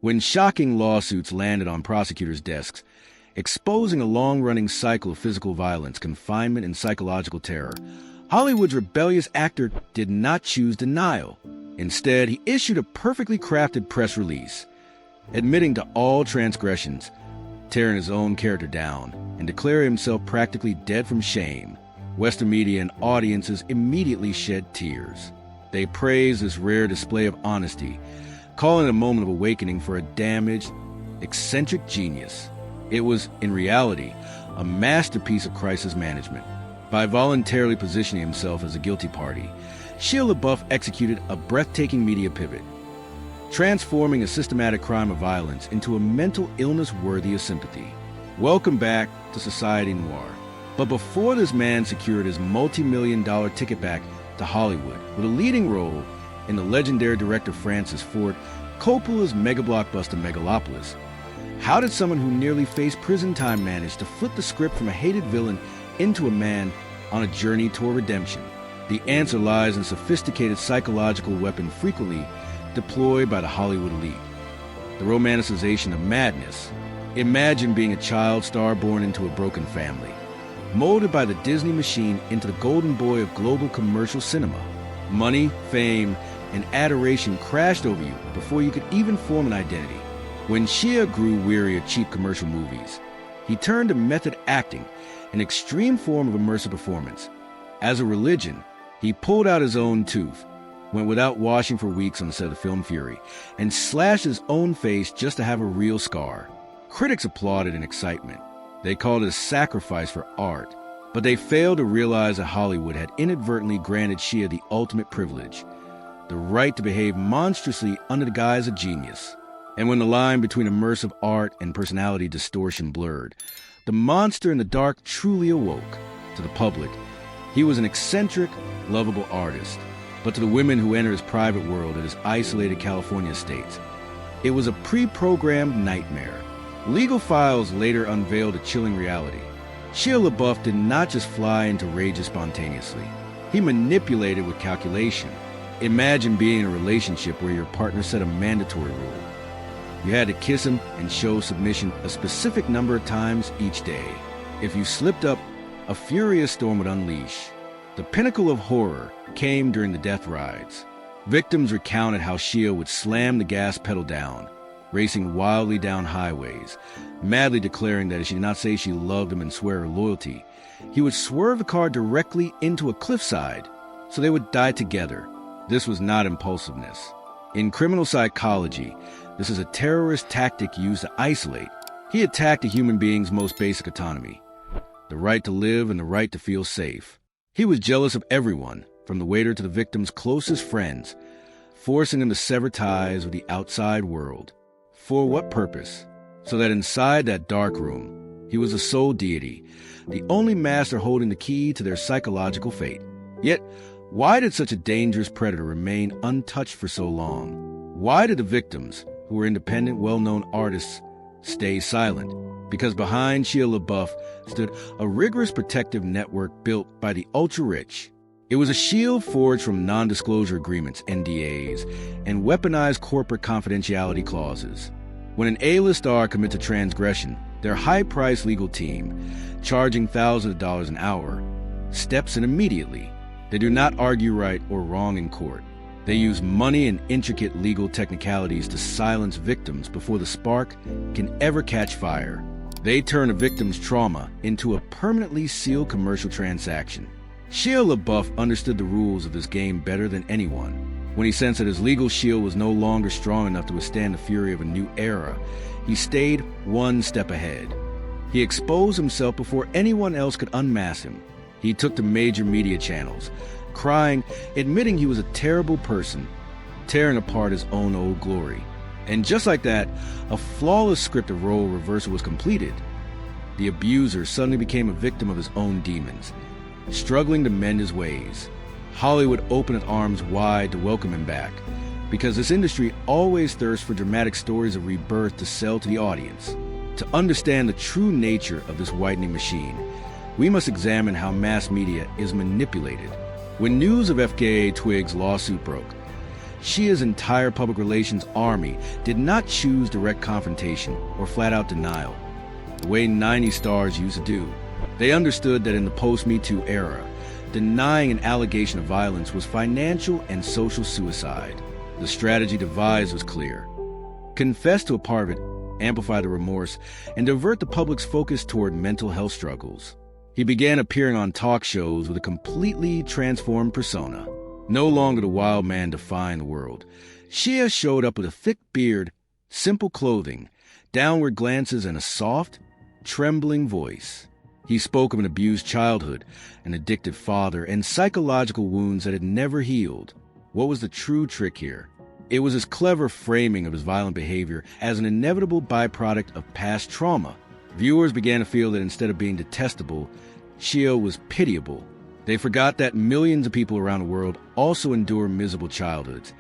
When shocking lawsuits landed on prosecutors' desks, exposing a long-running cycle of physical violence, confinement, and psychological terror, Hollywood's rebellious actor did not choose denial. Instead, he issued a perfectly crafted press release, admitting to all transgressions, tearing his own character down, and declaring himself practically dead from shame. Western media and audiences immediately shed tears. They praised this rare display of honesty, calling it a moment of awakening for a damaged, eccentric genius. It was, in reality, a masterpiece of crisis management. By voluntarily positioning himself as a guilty party, Shia LaBeouf executed a breathtaking media pivot, transforming a systematic crime of violence into a mental illness worthy of sympathy. Welcome back to Society Noir. But before this man secured his multi-million-dollar ticket back to Hollywood with a leading role in the legendary director Francis Ford Coppola's mega-blockbuster Megalopolis, how did someone who nearly faced prison time manage to flip the script from a hated villain into a man on a journey toward redemption? The answer lies in a sophisticated psychological weapon frequently deployed by the Hollywood elite: the romanticization of madness. Imagine being a child star born into a broken family, molded by the Disney machine into the golden boy of global commercial cinema. Money, fame, and adoration crashed over you before you could even form an identity. When Shia grew weary of cheap commercial movies, he turned to method acting, an extreme form of immersive performance. As a religion, he pulled out his own tooth, went without washing for weeks on the set of the film Fury, and slashed his own face just to have a real scar. Critics applauded in excitement. They called it a sacrifice for art, but they failed to realize that Hollywood had inadvertently granted Shia the ultimate privilege, the right to behave monstrously under the guise of genius. And when the line between immersive art and personality distortion blurred, the monster in the dark truly awoke. To the public, he was an eccentric, lovable artist. But to the women who entered his private world at his isolated California estates, it was a pre-programmed nightmare. Legal files later unveiled a chilling reality. Shia LaBeouf did not just fly into rages spontaneously. He manipulated with calculation. Imagine being in a relationship where your partner set a mandatory rule. You had to kiss him and show submission a specific number of times each day. If you slipped up, a furious storm would unleash. The pinnacle of horror came during the death rides. Victims recounted how Shia would slam the gas pedal down, racing wildly down highways, madly declaring that if she did not say she loved him and swear her loyalty, he would swerve the car directly into a cliffside, so they would die together. This was not impulsiveness. In criminal psychology, this is a terrorist tactic used to isolate. He attacked a human being's most basic autonomy, the right to live and the right to feel safe. He was jealous of everyone, from the waiter to the victim's closest friends, forcing them to sever ties with the outside world. For what purpose? So that inside that dark room, he was the sole deity, the only master holding the key to their psychological fate. Yet, why did such a dangerous predator remain untouched for so long? Why did the victims, who were independent, well-known artists, stay silent? Because behind Shia LaBeouf stood a rigorous protective network built by the ultra-rich. It was a shield forged from non-disclosure agreements, NDAs, and weaponized corporate confidentiality clauses. When an A-list star commits a transgression, their high-priced legal team, charging thousands of dollars an hour, steps in immediately. They do not argue right or wrong in court. They use money and intricate legal technicalities to silence victims before the spark can ever catch fire. They turn a victim's trauma into a permanently sealed commercial transaction. Shia LaBeouf understood the rules of this game better than anyone. When he sensed that his legal shield was no longer strong enough to withstand the fury of a new era, he stayed one step ahead. He exposed himself before anyone else could unmask him. He took to major media channels, crying, admitting he was a terrible person, tearing apart his own old glory. And just like that, a flawless script of role reversal was completed. The abuser suddenly became a victim of his own demons, struggling to mend his ways. Hollywood opened its arms wide to welcome him back, because this industry always thirsts for dramatic stories of rebirth to sell to the audience. To understand the true nature of this whitening machine, we must examine how mass media is manipulated. When news of FKA Twigg's lawsuit broke, Shia's entire public relations army did not choose direct confrontation or flat-out denial, the way 90 stars used to do. They understood that in the post-Me Too era, denying an allegation of violence was financial and social suicide. The strategy devised was clear. Confess to a part of it, amplify the remorse, and divert the public's focus toward mental health struggles. He began appearing on talk shows with a completely transformed persona. No longer the wild man defying the world, Shia showed up with a thick beard, simple clothing, downward glances, and a soft, trembling voice. He spoke of an abused childhood, an addicted father, and psychological wounds that had never healed. What was the true trick here? It was his clever framing of his violent behavior as an inevitable byproduct of past trauma. Viewers began to feel that instead of being detestable, Shia was pitiable. They forgot that millions of people around the world also endure miserable childhoods,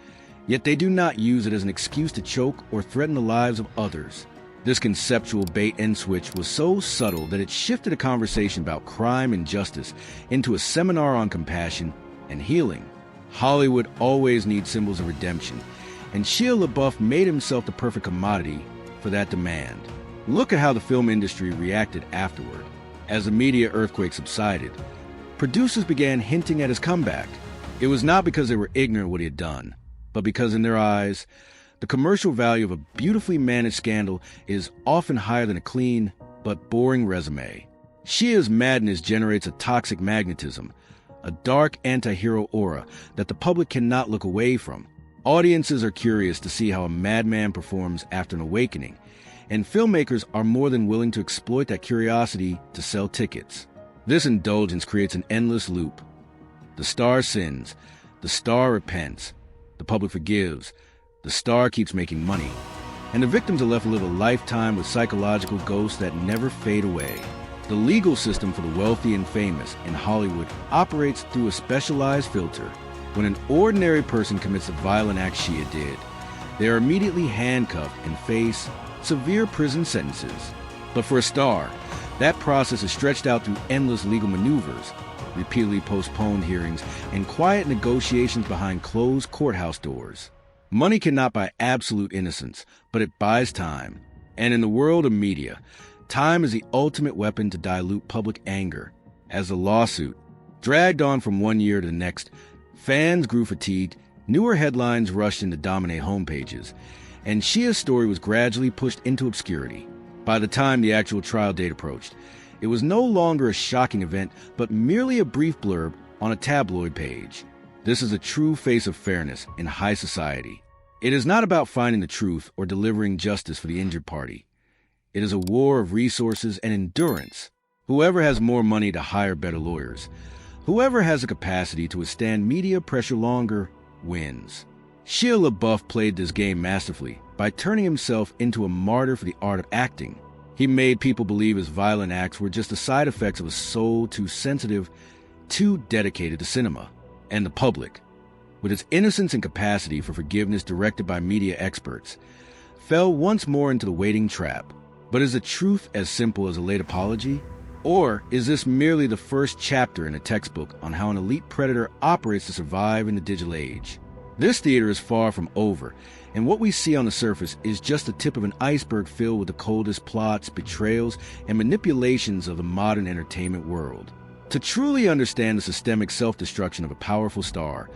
yet they do not use it as an excuse to choke or threaten the lives of others. This conceptual bait and switch was so subtle that it shifted a conversation about crime and justice into a seminar on compassion and healing. Hollywood always needs symbols of redemption, and Shia LaBeouf made himself the perfect commodity for that demand. Look at how the film industry reacted afterward. As the media earthquake subsided, producers began hinting at his comeback. It was not because they were ignorant of what he had done, but because in their eyes, the commercial value of a beautifully managed scandal is often higher than a clean but boring resume. Shia's madness generates a toxic magnetism, a dark anti-hero aura that the public cannot look away from. Audiences are curious to see how a madman performs after an awakening, and filmmakers are more than willing to exploit that curiosity to sell tickets. This indulgence creates an endless loop. The star sins, the star repents, the public forgives, the star keeps making money, and the victims are left to live a lifetime with psychological ghosts that never fade away. The legal system for the wealthy and famous in Hollywood operates through a specialized filter. When an ordinary person commits a violent act Shia did, they are immediately handcuffed and face severe prison sentences. But for a star, that process is stretched out through endless legal maneuvers, repeatedly postponed hearings, and quiet negotiations behind closed courthouse doors. Money cannot buy absolute innocence, but it buys time. And in the world of media, time is the ultimate weapon to dilute public anger. As the lawsuit dragged on from one year to the next, fans grew fatigued, newer headlines rushed in to dominate homepages, and Shia's story was gradually pushed into obscurity. By the time the actual trial date approached, it was no longer a shocking event, but merely a brief blurb on a tabloid page. This is a true face of fairness in high society. It is not about finding the truth or delivering justice for the injured party. It is a war of resources and endurance. Whoever has more money to hire better lawyers, whoever has the capacity to withstand media pressure longer, wins. Shia LaBeouf played this game masterfully by turning himself into a martyr for the art of acting. He made people believe his violent acts were just the side effects of a soul too sensitive, too dedicated to cinema. And the public, with its innocence and capacity for forgiveness directed by media experts, fell once more into the waiting trap. But is the truth as simple as a late apology? Or is this merely the first chapter in a textbook on how an elite predator operates to survive in the digital age? This theater is far from over, and what we see on the surface is just the tip of an iceberg filled with the coldest plots, betrayals, and manipulations of the modern entertainment world. To truly understand the systemic self-destruction of a powerful star,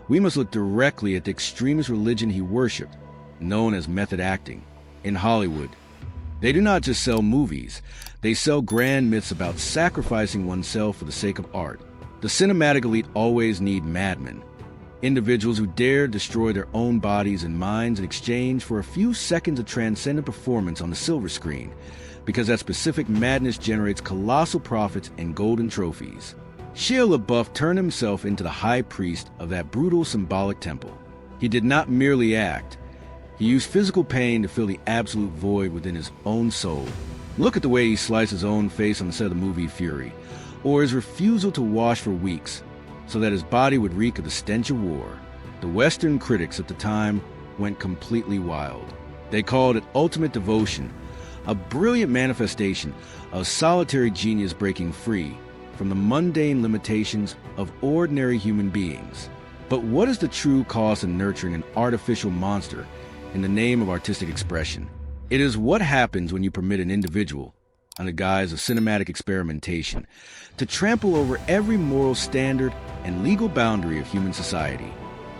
we must look directly at the extremist religion he worshipped, known as method acting. In Hollywood, they do not just sell movies, they sell grand myths about sacrificing oneself for the sake of art. The cinematic elite always need madmen, individuals who dare destroy their own bodies and minds in exchange for a few seconds of transcendent performance on the silver screen, because that specific madness generates colossal profits and golden trophies. Shia LaBeouf turned himself into the high priest of that brutal symbolic temple. He did not merely act. He used physical pain to fill the absolute void within his own soul. Look at the way he sliced his own face on the set of the movie Fury, or his refusal to wash for weeks so that his body would reek of the stench of war. The Western critics at the time went completely wild. They called it ultimate devotion, a brilliant manifestation of solitary genius breaking free from the mundane limitations of ordinary human beings. But what is the true cost of nurturing an artificial monster in the name of artistic expression? It is what happens when you permit an individual, under the guise of cinematic experimentation, to trample over every moral standard and legal boundary of human society.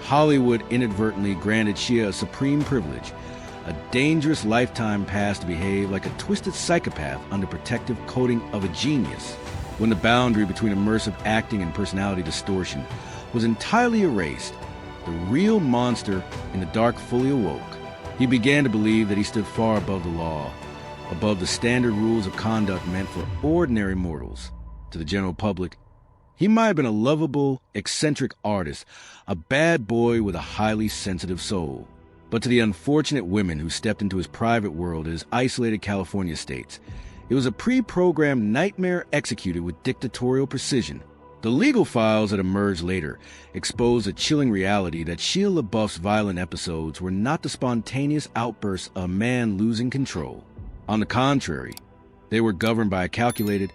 Hollywood inadvertently granted Shia a supreme privilege, a dangerous lifetime pass to behave like a twisted psychopath under protective coating of a genius. When the boundary between immersive acting and personality distortion was entirely erased, the real monster in the dark fully awoke. He began to believe that he stood far above the law, above the standard rules of conduct meant for ordinary mortals. To the general public, he might have been a lovable, eccentric artist, a bad boy with a highly sensitive soul. But to the unfortunate women who stepped into his private world at his isolated California estates, it was a pre-programmed nightmare executed with dictatorial precision. The legal files that emerged later exposed a chilling reality that Shia LaBeouf's violent episodes were not the spontaneous outbursts of a man losing control. On the contrary, they were governed by a calculated,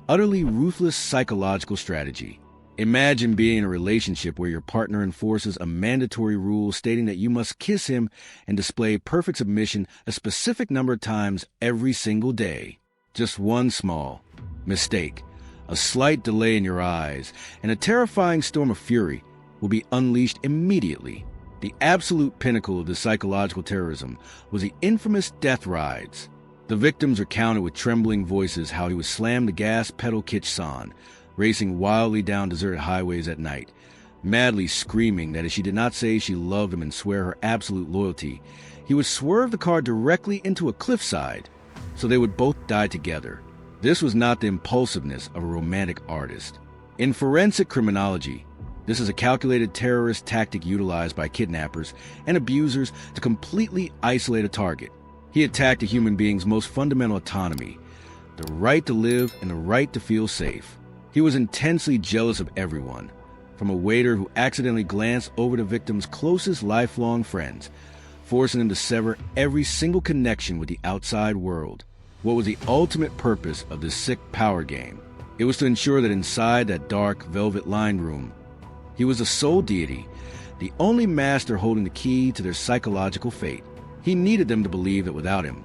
utterly ruthless psychological strategy. Imagine being in a relationship where your partner enforces a mandatory rule stating that you must kiss him and display perfect submission a specific number of times every single day. Just one small mistake, a slight delay in your eyes, and a terrifying storm of fury will be unleashed immediately. The absolute pinnacle of this psychological terrorism was the infamous death rides. The victims recounted with trembling voices how he would slam the gas pedal Kitch-san, racing wildly down deserted highways at night, madly screaming that if she did not say she loved him and swear her absolute loyalty, he would swerve the car directly into a cliffside, so they would both die together. This was not the impulsiveness of a romantic artist. In forensic criminology, this is a calculated terrorist tactic utilized by kidnappers and abusers to completely isolate a target. He attacked a human being's most fundamental autonomy, the right to live and the right to feel safe. He was intensely jealous of everyone, from a waiter who accidentally glanced over the victim's closest lifelong friends, forcing them to sever every single connection with the outside world. What was the ultimate purpose of this sick power game? It was to ensure that inside that dark, velvet-lined room, he was the sole deity, the only master holding the key to their psychological fate. He needed them to believe that without him,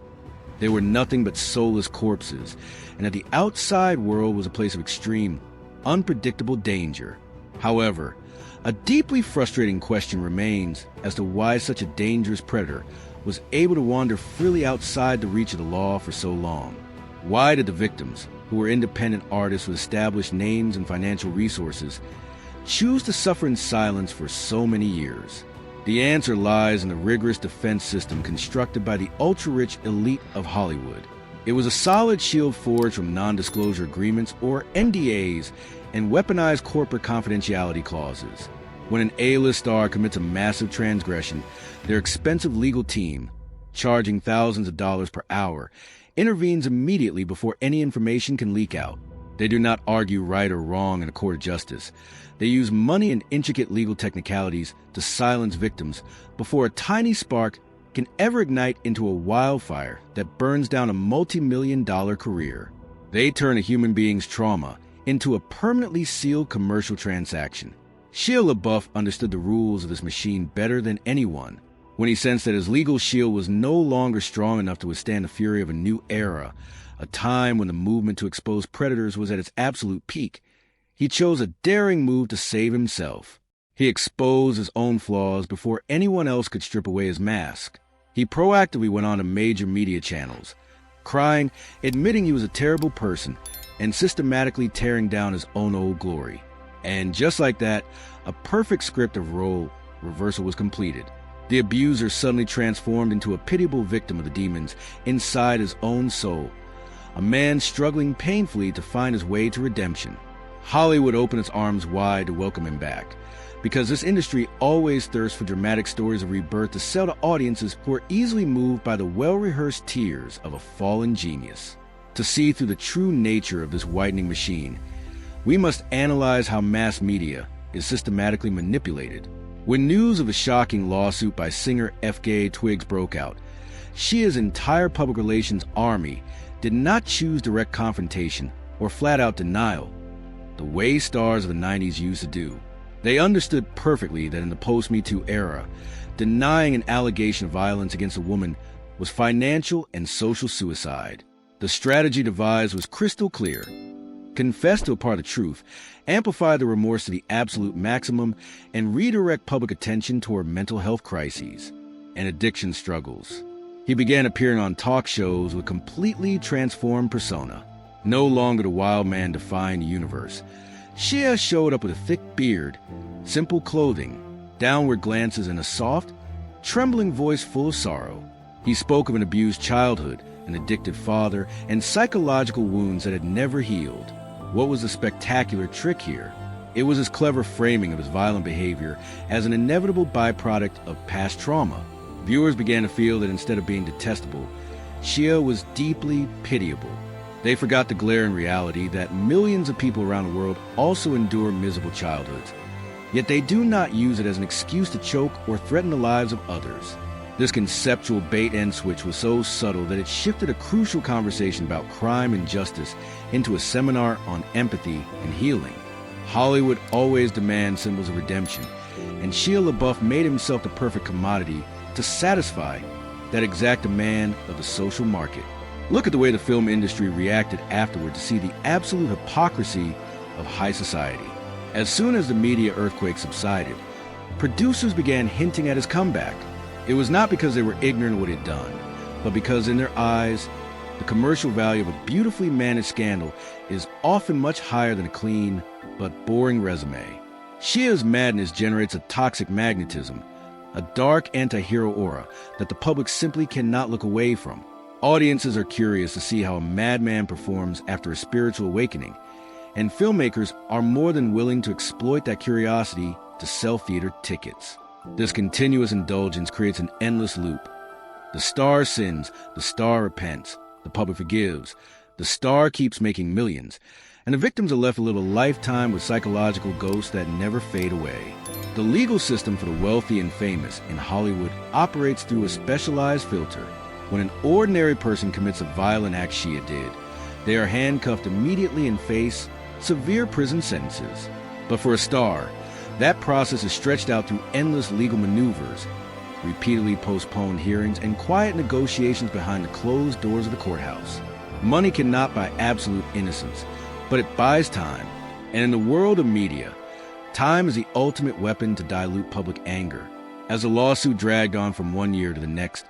they were nothing but soulless corpses, and that the outside world was a place of extreme, unpredictable danger. However, a deeply frustrating question remains as to why such a dangerous predator was able to wander freely outside the reach of the law for so long. Why did the victims, who were independent artists with established names and financial resources, choose to suffer in silence for so many years? The answer lies in the rigorous defense system constructed by the ultra-rich elite of Hollywood. It was a solid shield forged from non-disclosure agreements, or NDAs, and weaponized corporate confidentiality clauses. When an A-list star commits a massive transgression, their expensive legal team, charging thousands of dollars per hour, intervenes immediately before any information can leak out. They do not argue right or wrong in a court of justice. They use money and intricate legal technicalities to silence victims before a tiny spark can ever ignite into a wildfire that burns down a multi-million-dollar career. They turn a human being's trauma into a permanently sealed commercial transaction. Shia LaBeouf understood the rules of this machine better than anyone. When he sensed that his legal shield was no longer strong enough to withstand the fury of a new era, a time when the movement to expose predators was at its absolute peak, he chose a daring move to save himself. He exposed his own flaws before anyone else could strip away his mask. He proactively went on to major media channels, crying, admitting he was a terrible person, and systematically tearing down his own old glory. And just like that, a perfect script of role reversal was completed. The abuser suddenly transformed into a pitiable victim of the demons inside his own soul, a man struggling painfully to find his way to redemption. Hollywood opened its arms wide to welcome him back, because this industry always thirsts for dramatic stories of rebirth to sell to audiences who are easily moved by the well-rehearsed tears of a fallen genius. To see through the true nature of this widening machine, we must analyze how mass media is systematically manipulated. When news of a shocking lawsuit by singer F.K. Twigs broke out, Shia's entire public relations army did not choose direct confrontation or flat-out denial, the way stars of the 90s used to do. They understood perfectly that in the post-Me Too era, denying an allegation of violence against a woman was financial and social suicide. The strategy devised was crystal clear. Confess to a part of the truth, amplify the remorse to the absolute maximum, and redirect public attention toward mental health crises and addiction struggles. He began appearing on talk shows with completely transformed persona. No longer the wild man defying the universe, Shia showed up with a thick beard, simple clothing, downward glances, and a soft, trembling voice full of sorrow. He spoke of an abused childhood, an addicted father, and psychological wounds that had never healed. What was the spectacular trick here? It was his clever framing of his violent behavior as an inevitable byproduct of past trauma. Viewers began to feel that instead of being detestable, Shia was deeply pitiable. They forgot the glaring reality that millions of people around the world also endure miserable childhoods, yet they do not use it as an excuse to choke or threaten the lives of others. This conceptual bait-and-switch was so subtle that it shifted a crucial conversation about crime and justice into a seminar on empathy and healing. Hollywood always demands symbols of redemption, and Shia LaBeouf made himself the perfect commodity to satisfy that exact demand of the social market. Look at the way the film industry reacted afterward to see the absolute hypocrisy of high society. As soon as the media earthquake subsided, producers began hinting at his comeback. It was not because they were ignorant of what he'd done, but because in their eyes, the commercial value of a beautifully managed scandal is often much higher than a clean but boring resume. Shia's madness generates a toxic magnetism, a dark anti-hero aura that the public simply cannot look away from. Audiences are curious to see how a madman performs after a spiritual awakening, and filmmakers are more than willing to exploit that curiosity to sell theater tickets. This continuous indulgence creates an endless loop. The star sins, the star repents, the public forgives, the star keeps making millions, and the victims are left to live a lifetime with psychological ghosts that never fade away. The legal system for the wealthy and famous in Hollywood operates through a specialized filter. When an ordinary person commits a violent act Shia did, they are handcuffed immediately and face severe prison sentences. But for a star, that process is stretched out through endless legal maneuvers, repeatedly postponed hearings, and quiet negotiations behind the closed doors of the courthouse. Money cannot buy absolute innocence, but it buys time. And in the world of media, time is the ultimate weapon to dilute public anger. As the lawsuit dragged on from one year to the next,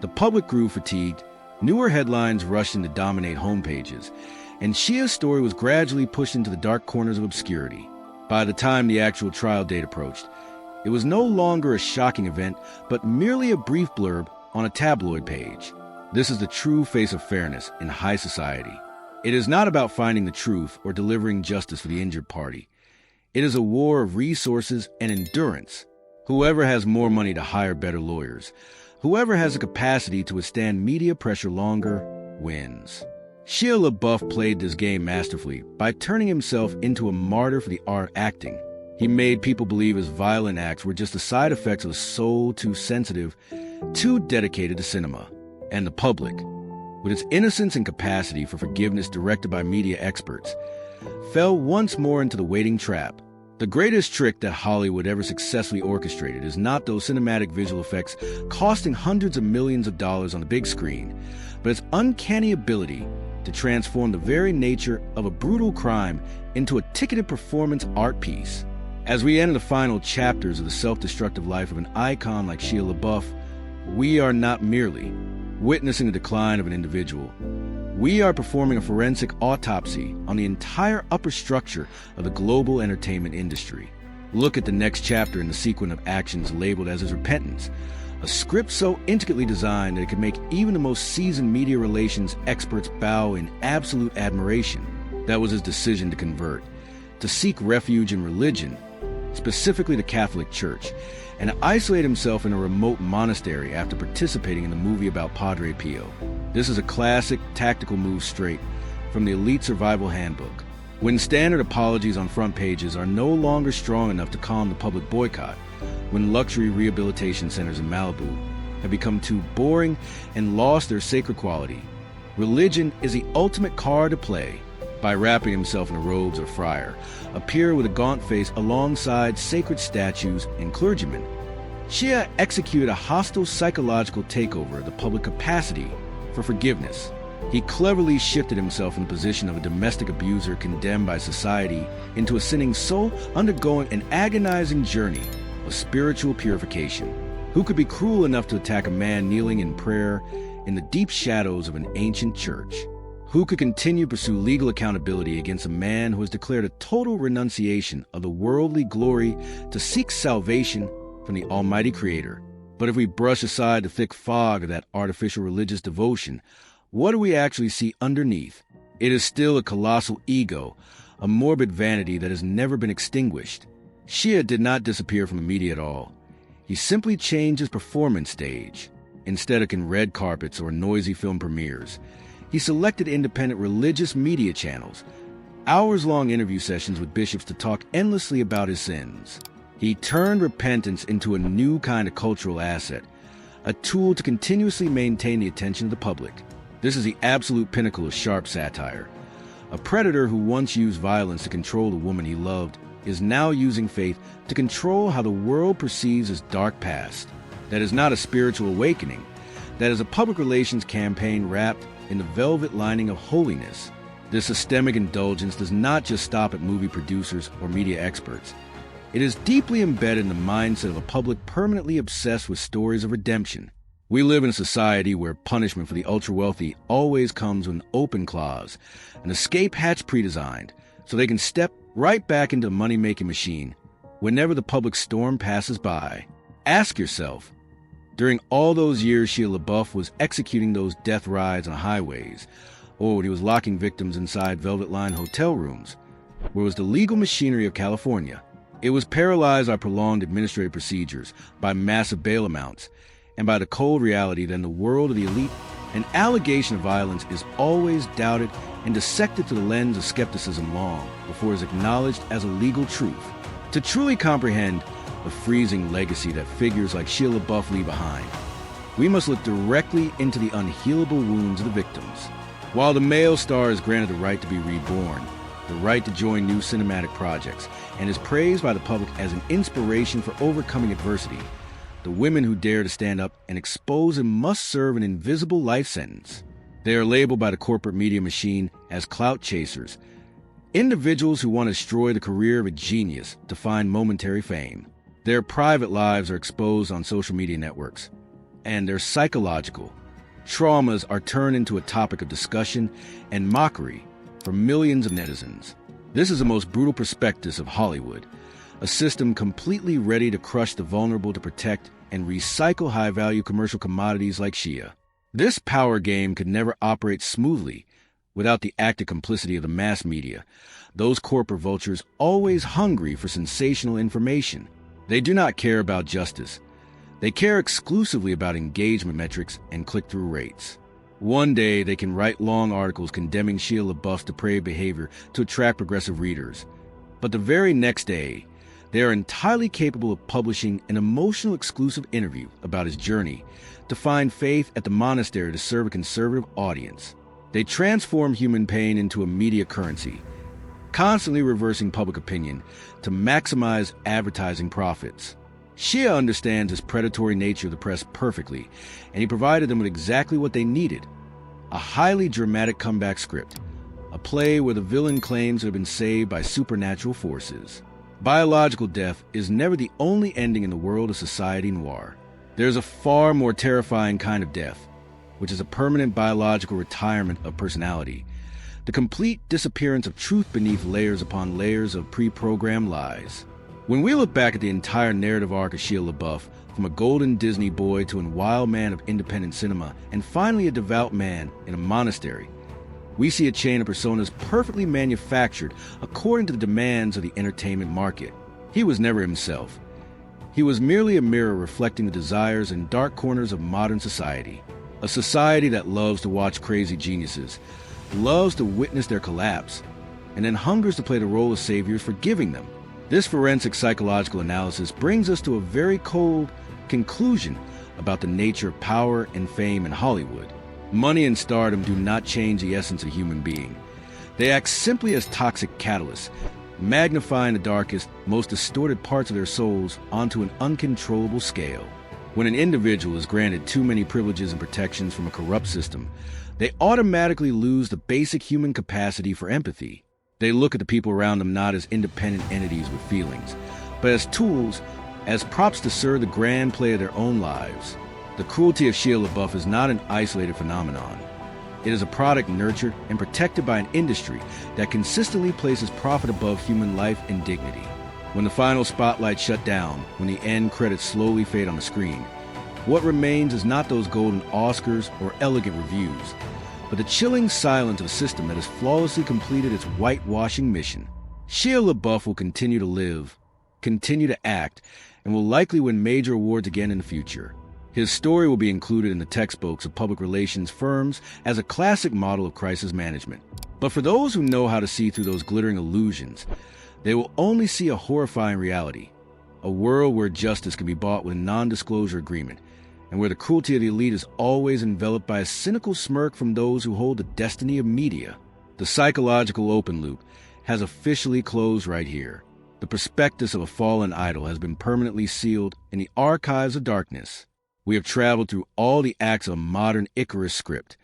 the public grew fatigued, newer headlines rushed in to dominate homepages, and Shia's story was gradually pushed into the dark corners of obscurity. By the time the actual trial date approached, it was no longer a shocking event, but merely a brief blurb on a tabloid page. This is the true face of fairness in high society. It is not about finding the truth or delivering justice for the injured party. It is a war of resources and endurance. Whoever has more money to hire better lawyers, whoever has the capacity to withstand media pressure longer, wins. Shia LaBeouf played this game masterfully by turning himself into a martyr for the art of acting. He made people believe his violent acts were just the side effects of a soul too sensitive, too dedicated to cinema. And the public, with its innocence and capacity for forgiveness directed by media experts, fell once more into the waiting trap. The greatest trick that Hollywood ever successfully orchestrated is not those cinematic visual effects costing hundreds of millions of dollars on the big screen, but its uncanny ability to transform the very nature of a brutal crime into a ticketed performance art piece. As we enter the final chapters of the self-destructive life of an icon like Shia LaBeouf, we are not merely witnessing the decline of an individual. We are performing a forensic autopsy on the entire upper structure of the global entertainment industry. Look at the next chapter in the sequence of actions labeled as his repentance, a script so intricately designed that it could make even the most seasoned media relations experts bow in absolute admiration. That was his decision to convert, to seek refuge in religion, specifically the Catholic Church, and to isolate himself in a remote monastery after participating in the movie about Padre Pio. This is a classic tactical move straight from the Elite Survival Handbook. When standard apologies on front pages are no longer strong enough to calm the public boycott, when luxury rehabilitation centers in Malibu have become too boring and lost their sacred quality, religion is the ultimate card to play. by wrapping himself in the robes of a friar, appear with a gaunt face alongside sacred statues and clergymen. Shia executed a hostile psychological takeover of the public capacity for forgiveness. He cleverly shifted himself from the position of a domestic abuser condemned by society into a sinning soul undergoing an agonizing journey of spiritual purification. Who could be cruel enough to attack a man kneeling in prayer in the deep shadows of an ancient church? Who could continue to pursue legal accountability against a man who has declared a total renunciation of the worldly glory to seek salvation from the Almighty Creator? But if we brush aside the thick fog of that artificial religious devotion, what do we actually see underneath? It is still a colossal ego, a morbid vanity that has never been extinguished. Shia did not disappear from the media at all. He simply changed his performance stage. Instead of red carpets or noisy film premieres, he selected independent religious media channels, hours-long interview sessions with bishops to talk endlessly about his sins. He turned repentance into a new kind of cultural asset, a tool to continuously maintain the attention of the public. This is the absolute pinnacle of sharp satire. A predator who once used violence to control the woman he loved is now using faith to control how the world perceives his dark past. That is not a spiritual awakening. That is a public relations campaign wrapped in the velvet lining of holiness. This systemic indulgence does not just stop at movie producers or media experts. It is deeply embedded in the mindset of a public permanently obsessed with stories of redemption. We live in a society where punishment for the ultra-wealthy always comes with an open clause, an escape hatch pre-designed, so they can step right back into the money-making machine whenever the public storm passes by. Ask yourself, during all those years Shia LaBeouf was executing those death rides on highways, or when he was locking victims inside velvet-lined hotel rooms, where was the legal machinery of California? It was paralyzed by prolonged administrative procedures, by massive bail amounts, and by the cold reality that in the world of the elite, an allegation of violence is always doubted and dissected through the lens of skepticism long before it is acknowledged as a legal truth. To truly comprehend the freezing legacy that figures like Shia LaBeouf leave behind, we must look directly into the unhealable wounds of the victims. While the male star is granted the right to be reborn, the right to join new cinematic projects, and is praised by the public as an inspiration for overcoming adversity, the women who dare to stand up and expose him must serve an invisible life sentence. They are labeled by the corporate media machine as clout chasers, individuals who want to destroy the career of a genius to find momentary fame. Their private lives are exposed on social media networks, and their psychological traumas are turned into a topic of discussion and mockery for millions of netizens. This is the most brutal prospectus of Hollywood, a system completely ready to crush the vulnerable to protect and recycle high-value commercial commodities like Shia. This power game could never operate smoothly without the active complicity of the mass media, those corporate vultures always hungry for sensational information. They do not care about justice. They care exclusively about engagement metrics and click-through rates. One day, they can write long articles condemning Shia LaBeouf's depraved behavior to attract progressive readers. But the very next day, they are entirely capable of publishing an emotional exclusive interview about his journey to find faith at the monastery to serve a conservative audience. They transform human pain into a media currency, constantly reversing public opinion to maximize advertising profits. Shia understands his predatory nature of the press perfectly, and he provided them with exactly what they needed: a highly dramatic comeback script, a play where the villain claims to have been saved by supernatural forces. Biological death is never the only ending in the world of Society Noir. There is a far more terrifying kind of death, which is a permanent biological retirement of personality, the complete disappearance of truth beneath layers upon layers of pre-programmed lies. When we look back at the entire narrative arc of Shia LaBeouf, from a golden Disney boy to a wild man of independent cinema, and finally a devout man in a monastery, we see a chain of personas perfectly manufactured according to the demands of the entertainment market. He was never himself. He was merely a mirror reflecting the desires and dark corners of modern society. A society that loves to watch crazy geniuses, loves to witness their collapse, and then hungers to play the role of saviors for giving them. This forensic psychological analysis brings us to a very cold conclusion about the nature of power and fame in Hollywood. Money and stardom do not change the essence of a human being. They act simply as toxic catalysts, magnifying the darkest, most distorted parts of their souls onto an uncontrollable scale. When an individual is granted too many privileges and protections from a corrupt system, they automatically lose the basic human capacity for empathy. They look at the people around them not as independent entities with feelings, but as tools, as props to serve the grand play of their own lives. The cruelty of Shia LaBeouf is not an isolated phenomenon. It is a product nurtured and protected by an industry that consistently places profit above human life and dignity. When the final spotlight shut down, when the end credits slowly fade on the screen, what remains is not those golden Oscars or elegant reviews, but the chilling silence of a system that has flawlessly completed its whitewashing mission. Shia LaBeouf will continue to live, continue to act, and will likely win major awards again in the future. His story will be included in the textbooks of public relations firms as a classic model of crisis management. But for those who know how to see through those glittering illusions, they will only see a horrifying reality, a world where justice can be bought with a non-disclosure agreement, and where the cruelty of the elite is always enveloped by a cynical smirk from those who hold the destiny of media. The psychological open loop has officially closed right here. The prospectus of a fallen idol has been permanently sealed in the archives of darkness. We have traveled through all the acts of a modern Icarus script,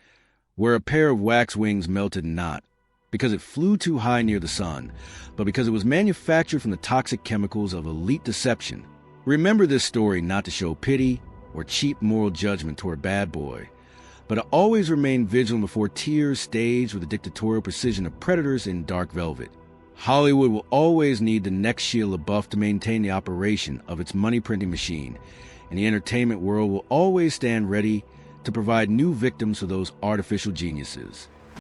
where a pair of wax wings melted not because it flew too high near the sun, but because it was manufactured from the toxic chemicals of elite deception. Remember this story not to show pity or cheap moral judgment toward a bad boy, but to always remain vigilant before tears staged with the dictatorial precision of predators in dark velvet. Hollywood will always need the next Shia LaBeouf to maintain the operation of its money-printing machine, and the entertainment world will always stand ready to provide new victims for those artificial geniuses.